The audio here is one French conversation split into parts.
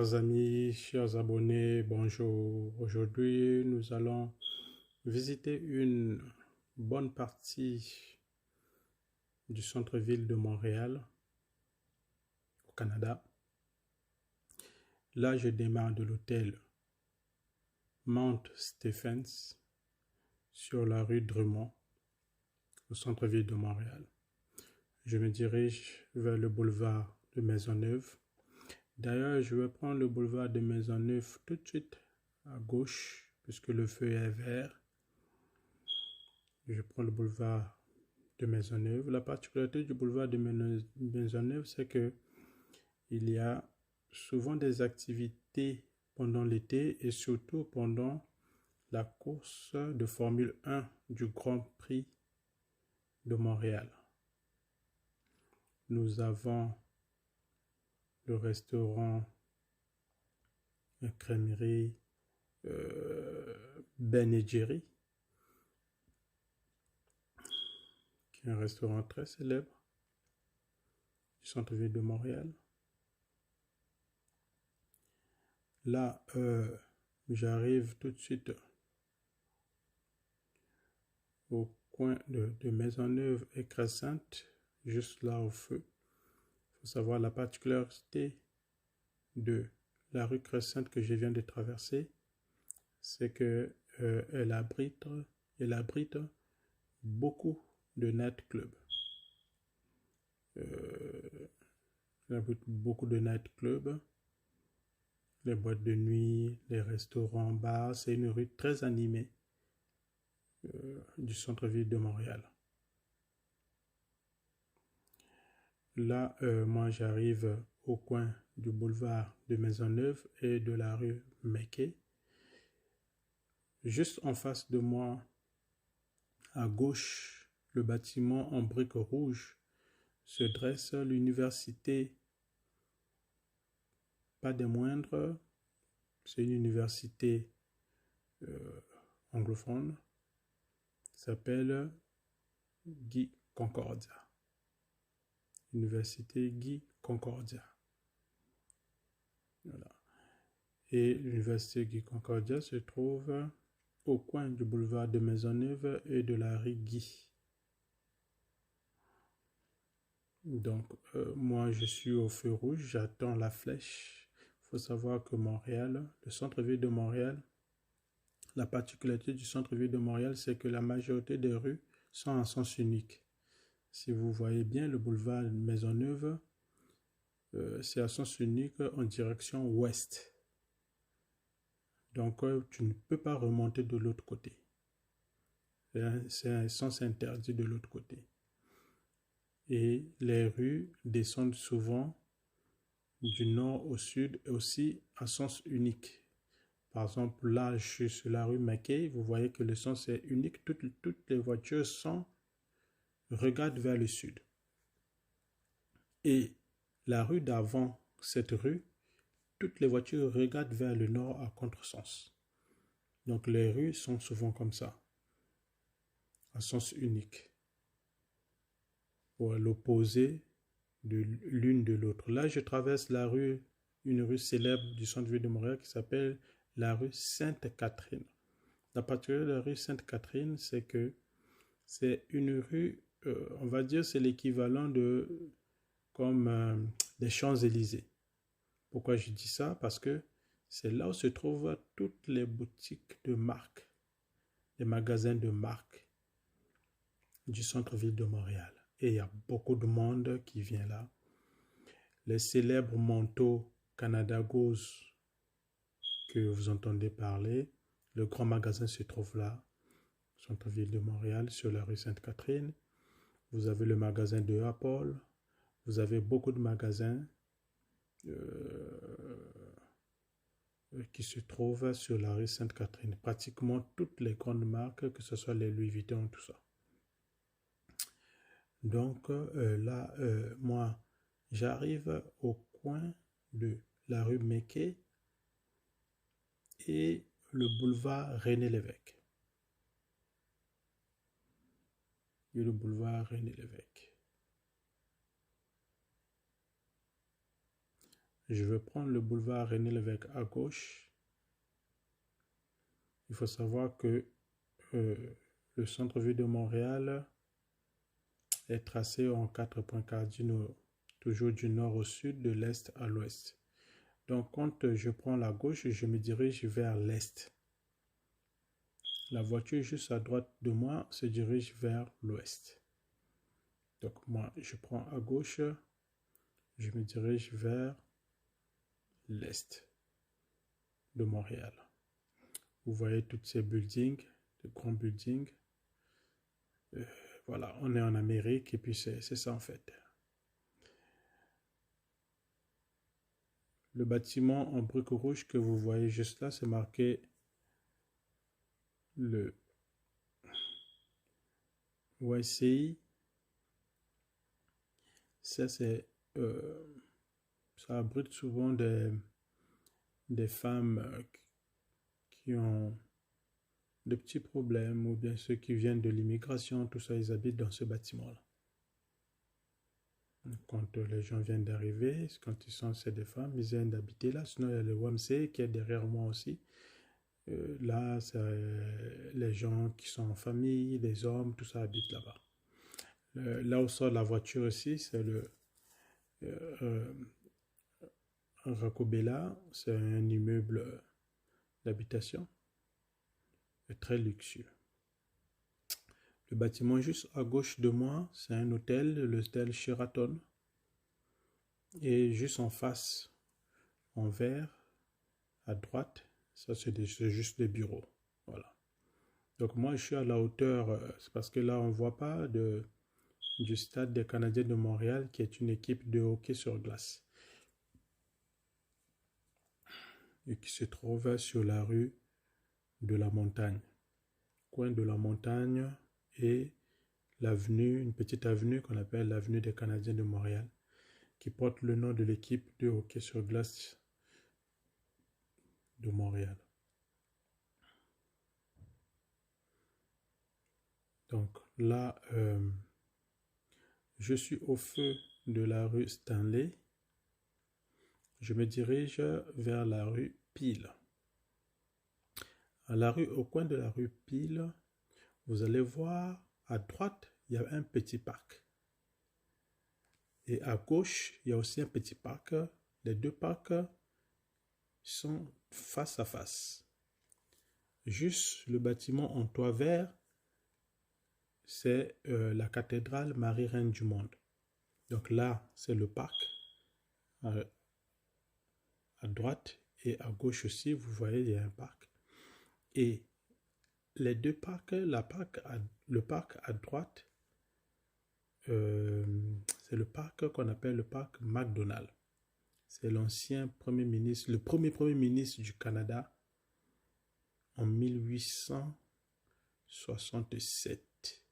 Chers amis, chers abonnés, bonjour. Aujourd'hui, nous allons visiter une bonne partie du centre-ville de Montréal, au Canada. Là, je démarre de l'hôtel Mount Stephens sur la rue Drummond, au centre-ville de Montréal. Je me dirige vers le boulevard de Maisonneuve. D'ailleurs, je vais prendre le boulevard de Maisonneuve tout de suite à gauche, puisque le feu est vert. Je prends le boulevard de Maisonneuve. La particularité du boulevard de Maisonneuve, c'est que il y a souvent des activités pendant l'été et surtout pendant la course de Formule 1 du Grand Prix de Montréal. Nous avons le restaurant, la crèmerie Ben & Jerry, qui est un restaurant très célèbre du centre-ville de Montréal. Là, j'arrive tout de suite au coin de Maisonneuve et Crescent, juste là au feu. Il faut savoir la particularité de la rue Crescent que je viens de traverser, c'est que elle abrite beaucoup de nightclubs. Elle abrite beaucoup de nightclubs, les boîtes de nuit, les restaurants, bars. C'est une rue très animée du centre-ville de Montréal. Là, moi, j'arrive au coin du boulevard de Maisonneuve et de la rue Meckey. Juste en face de moi, à gauche, le bâtiment en briques rouges se dresse l'université, pas des moindres, c'est une université anglophone, s'appelle Guy Concordia. Université Guy Concordia. Voilà. Et l'université Guy Concordia se trouve au coin du boulevard de Maisonneuve et de la rue Guy. Donc, moi, je suis au feu rouge, j'attends la flèche. Il faut savoir que Montréal, le centre-ville de Montréal, la particularité du centre-ville de Montréal, c'est que la majorité des rues sont en sens unique. Si vous voyez bien le boulevard Maisonneuve, c'est à sens unique en direction ouest. Donc, tu ne peux pas remonter de l'autre côté. C'est un sens interdit de l'autre côté. Et les rues descendent souvent du nord au sud et aussi à sens unique. Par exemple, là, je suis sur la rue Mackay, vous voyez que le sens est unique. Toutes les voitures regardent vers le sud. Et la rue d'avant cette rue, toutes les voitures regardent vers le nord à contresens. Donc les rues sont souvent comme ça, à sens unique, ou à l'opposé de l'une de l'autre. Là, je traverse la rue, une rue célèbre du centre-ville de Montréal qui s'appelle la rue Sainte-Catherine. La particularité de la rue Sainte-Catherine, c'est que c'est une rue, on va dire, c'est l'équivalent de comme des Champs-Élysées. Pourquoi je dis ça? Parce que c'est là où se trouvent toutes les boutiques de marque, les magasins de marque du centre-ville de Montréal. Et il y a beaucoup de monde qui vient là. Les célèbres manteaux Canada Goose que vous entendez parler, le grand magasin se trouve là, centre-ville de Montréal, sur la rue Sainte-Catherine. Vous avez le magasin de Apple. Vous avez beaucoup de magasins qui se trouvent sur la rue Sainte-Catherine. Pratiquement toutes les grandes marques, que ce soit les Louis Vuitton, tout ça. Donc là, moi, j'arrive au coin de la rue Meckey et le boulevard René-Lévesque. Et le boulevard René-Lévesque. Je vais prendre le boulevard René Lévesque à gauche. Il faut savoir que le centre-ville de Montréal est tracé en 4 points cardinaux, toujours du nord au sud, de l'est à l'ouest. Donc, quand je prends la gauche, je me dirige vers l'est. La voiture juste à droite de moi se dirige vers l'ouest. Donc, moi, je prends à gauche, je me dirige vers l'est de Montréal. Vous voyez tous ces buildings, de grands buildings. Voilà, on est en Amérique et puis c'est ça en fait. Le bâtiment en briques rouges que vous voyez juste là, c'est marqué le YCI. Ça, ça abrite souvent des femmes qui ont de petits problèmes ou bien ceux qui viennent de l'immigration, tout ça, ils habitent dans ce bâtiment-là. Quand les gens viennent d'arriver, quand ils sont, c'est des femmes, ils viennent d'habiter là. Sinon, il y a le WAMC qui est derrière moi aussi. Là, c'est les gens qui sont en famille, les hommes, tout ça habite là-bas. Là où sort la voiture ici, c'est le Racobella, c'est un immeuble d'habitation très luxueux. Le bâtiment juste à gauche de moi, c'est un hôtel, l'hôtel Sheraton. Et juste en face, en vert, à droite, ça c'est juste des bureaux. Voilà. Donc moi je suis à la hauteur, c'est parce que là on ne voit pas du stade des Canadiens de Montréal qui est une équipe de hockey sur glace. Et qui se trouve sur la rue de la Montagne. Coin de la Montagne et l'avenue, une petite avenue qu'on appelle l'avenue des Canadiens de Montréal, qui porte le nom de l'équipe de hockey sur glace de Montréal. Donc là, je suis au feu de la rue Stanley. Je me dirige vers la rue Peel. Au coin de la rue Peel, vous allez voir à droite, il y a un petit parc. Et à gauche, il y a aussi un petit parc. Les deux parcs sont face à face. Juste le bâtiment en toit vert, c'est la cathédrale Marie-Reine du Monde. Donc là, c'est le parc. À droite et à gauche aussi, vous voyez, il y a un parc. Et les deux parcs, le parc à droite, c'est le parc qu'on appelle le parc McDonald. C'est l'ancien premier ministre, le premier ministre du Canada en 1867.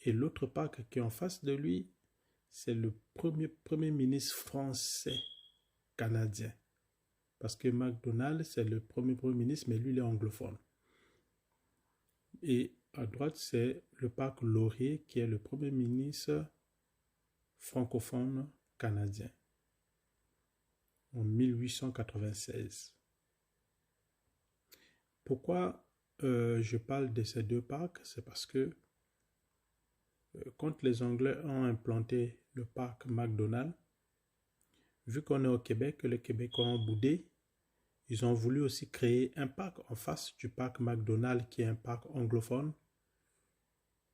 Et l'autre parc qui est en face de lui, c'est le premier ministre français canadien. Parce que McDonald, c'est le premier ministre, mais lui, il est anglophone. Et à droite, c'est le parc Laurier, qui est le premier ministre francophone canadien en 1896. Pourquoi je parle de ces deux parcs? C'est parce que quand les Anglais ont implanté le parc McDonald, vu qu'on est au Québec, que les Québécois ont boudé, ils ont voulu aussi créer un parc en face du parc McDonald, qui est un parc anglophone,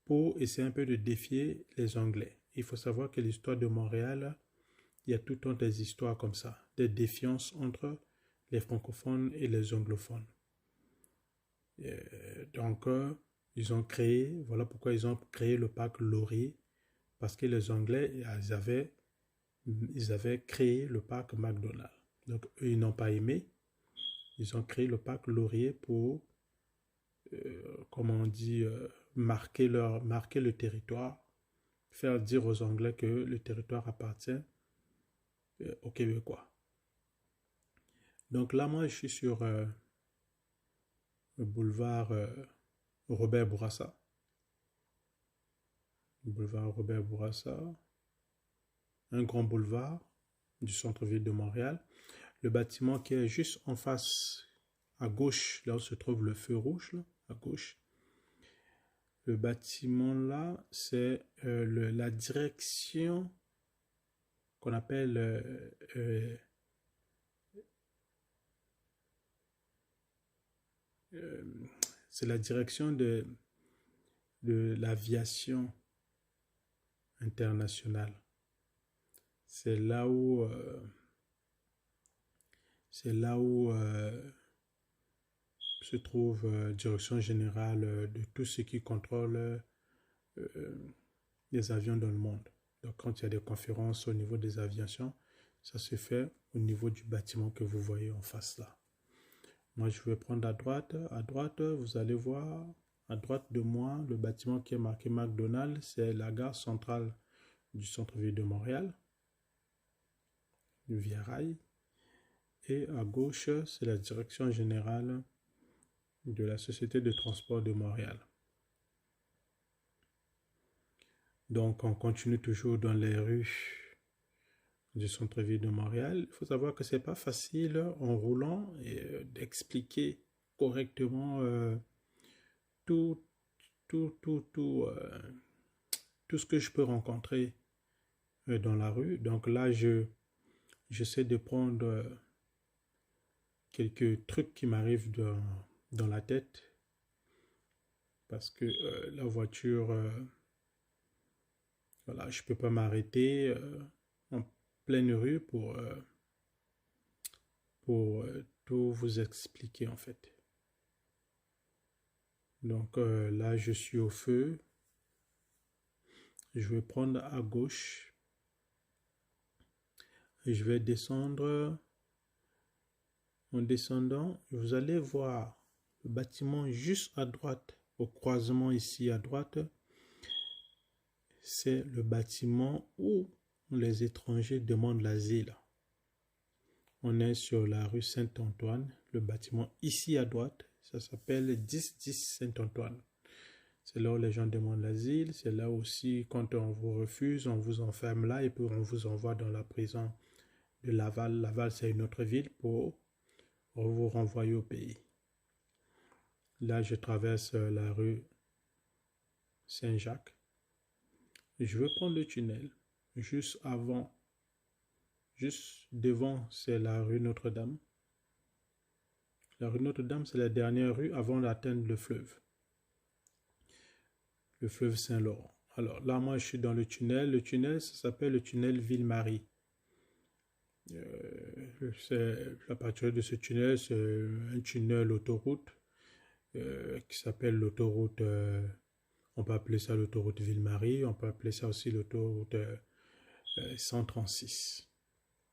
pour essayer un peu de défier les Anglais. Il faut savoir que l'histoire de Montréal, il y a tout le temps des histoires comme ça, des défiances entre les francophones et les anglophones. Donc, ils ont créé, voilà pourquoi ils ont créé le parc Laurier, parce que les Anglais, ils avaient créé le parc McDonald. Donc, eux, ils n'ont pas aimé. Ils ont créé le parc Laurier pour, comment on dit, marquer le territoire, faire dire aux Anglais que le territoire appartient aux Québécois. Donc là, moi, je suis sur le boulevard Robert Bourassa. Boulevard Robert Bourassa. Un grand boulevard du centre-ville de Montréal. Le bâtiment qui est juste en face, à gauche, là où se trouve le feu rouge, là, à gauche. Le bâtiment là, c'est la direction qu'on appelle c'est la direction de l'aviation internationale. C'est là où se trouve direction générale de tout ce qui contrôle les avions dans le monde. Donc quand il y a des conférences au niveau des aviations, ça se fait au niveau du bâtiment que vous voyez en face là. Moi, je vais prendre à droite. À droite, vous allez voir, à droite de moi, le bâtiment qui est marqué McDonald's, c'est la gare centrale du centre-ville de Montréal, du Via Rail. Et à gauche, c'est la direction générale de la Société de transport de Montréal. Donc, on continue toujours dans les rues du centre-ville de Montréal. Il faut savoir que ce n'est pas facile en roulant d'expliquer correctement tout ce que je peux rencontrer dans la rue. Donc là, j'essaie de prendre quelques trucs qui m'arrivent dans la tête parce que la voiture, voilà, je ne peux pas m'arrêter en pleine rue pour tout vous expliquer en fait. Donc là, je suis au feu. Je vais prendre à gauche. Et je vais descendre. En descendant, vous allez voir le bâtiment juste à droite, au croisement ici à droite. C'est le bâtiment où les étrangers demandent l'asile. On est sur la rue Saint-Antoine. Le bâtiment ici à droite, ça s'appelle 1010 Saint-Antoine. C'est là où les gens demandent l'asile. C'est là aussi, quand on vous refuse, on vous enferme là et puis on vous envoie dans la prison de Laval. Laval, c'est une autre ville pour vous renvoyer au pays. Là, je traverse la rue Saint-Jacques. Je vais prendre le tunnel. Juste avant, juste devant, c'est la rue Notre-Dame. La rue Notre-Dame, c'est la dernière rue avant d'atteindre le fleuve Saint-Laurent. Alors là, moi, je suis dans le tunnel. Le tunnel, ça s'appelle le tunnel Ville-Marie. À partir de ce tunnel, c'est un tunnel autoroute qui s'appelle l'autoroute, on peut appeler ça l'autoroute Ville-Marie, on peut appeler ça aussi l'autoroute 136.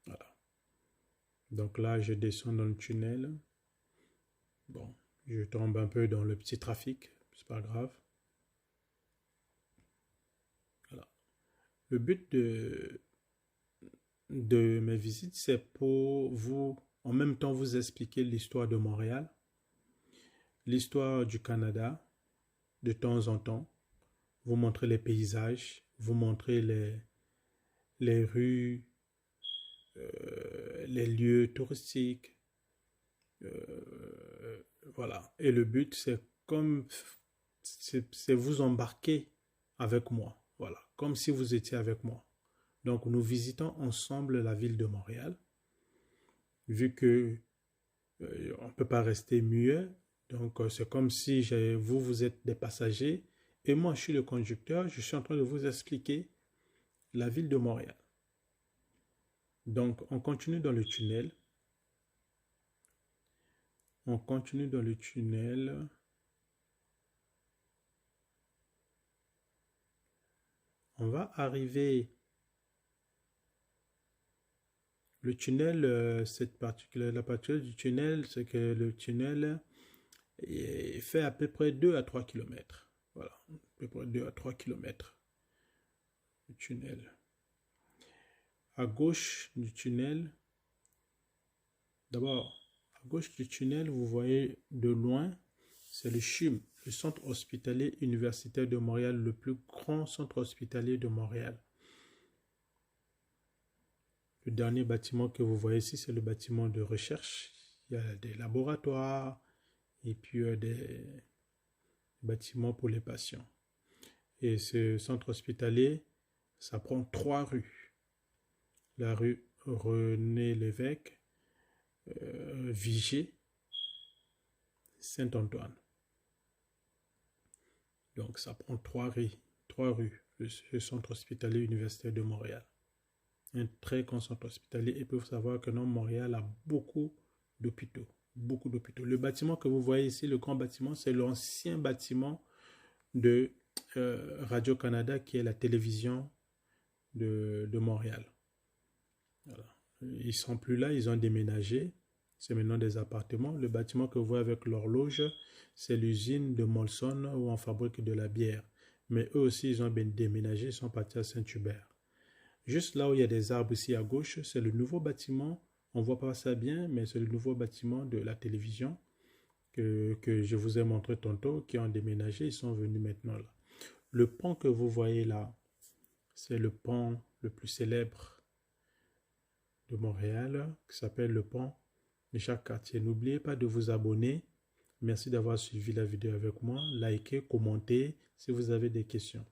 Voilà. Donc là, je descends dans le tunnel. Bon, je tombe un peu dans le petit trafic, c'est pas grave. Voilà. Le but de mes visites, c'est pour vous, en même temps, vous expliquer l'histoire de Montréal, l'histoire du Canada, de temps en temps, vous montrer les paysages, vous montrer les rues, les lieux touristiques, voilà. Et le but, c'est vous embarquer avec moi, voilà, comme si vous étiez avec moi. Donc, nous visitons ensemble la ville de Montréal, vu que on ne peut pas rester muet. Donc, c'est comme si vous êtes des passagers et moi, je suis le conducteur. Je suis en train de vous expliquer la ville de Montréal. Donc, on continue dans le tunnel. On continue dans le tunnel. On va arriver. Le tunnel, la particularité du tunnel, c'est que le tunnel fait à peu près 2 à 3 km. Voilà, à peu près 2 à 3 km. Le tunnel. À gauche du tunnel, d'abord, à gauche du tunnel, vous voyez de loin, c'est le CHUM, le Centre hospitalier universitaire de Montréal, le plus grand centre hospitalier de Montréal. Le dernier bâtiment que vous voyez ici, c'est le bâtiment de recherche. Il y a des laboratoires et puis des bâtiments pour les patients. Et ce centre hospitalier, ça prend 3 rues. La rue René Lévesque, Vigier, Saint-Antoine. Donc ça prend 3 rues, le centre hospitalier universitaire de Montréal. Un très grand centre hospitalier. Et il faut savoir que Montréal a beaucoup d'hôpitaux. Beaucoup d'hôpitaux. Le bâtiment que vous voyez ici, le grand bâtiment, c'est l'ancien bâtiment de Radio-Canada, qui est la télévision de Montréal. Voilà. Ils ne sont plus là, ils ont déménagé. C'est maintenant des appartements. Le bâtiment que vous voyez avec l'horloge, c'est l'usine de Molson où on fabrique de la bière. Mais eux aussi, ils ont bien déménagé, ils sont partis à Saint-Hubert. Juste là où il y a des arbres ici à gauche, c'est le nouveau bâtiment. On ne voit pas ça bien, mais c'est le nouveau bâtiment de la télévision que je vous ai montré tantôt, qui ont déménagé, ils sont venus maintenant là. Le pont que vous voyez là, c'est le pont le plus célèbre de Montréal, qui s'appelle le pont de Jacques-Cartier. N'oubliez pas de vous abonner. Merci d'avoir suivi la vidéo avec moi. Likez, commentez si vous avez des questions.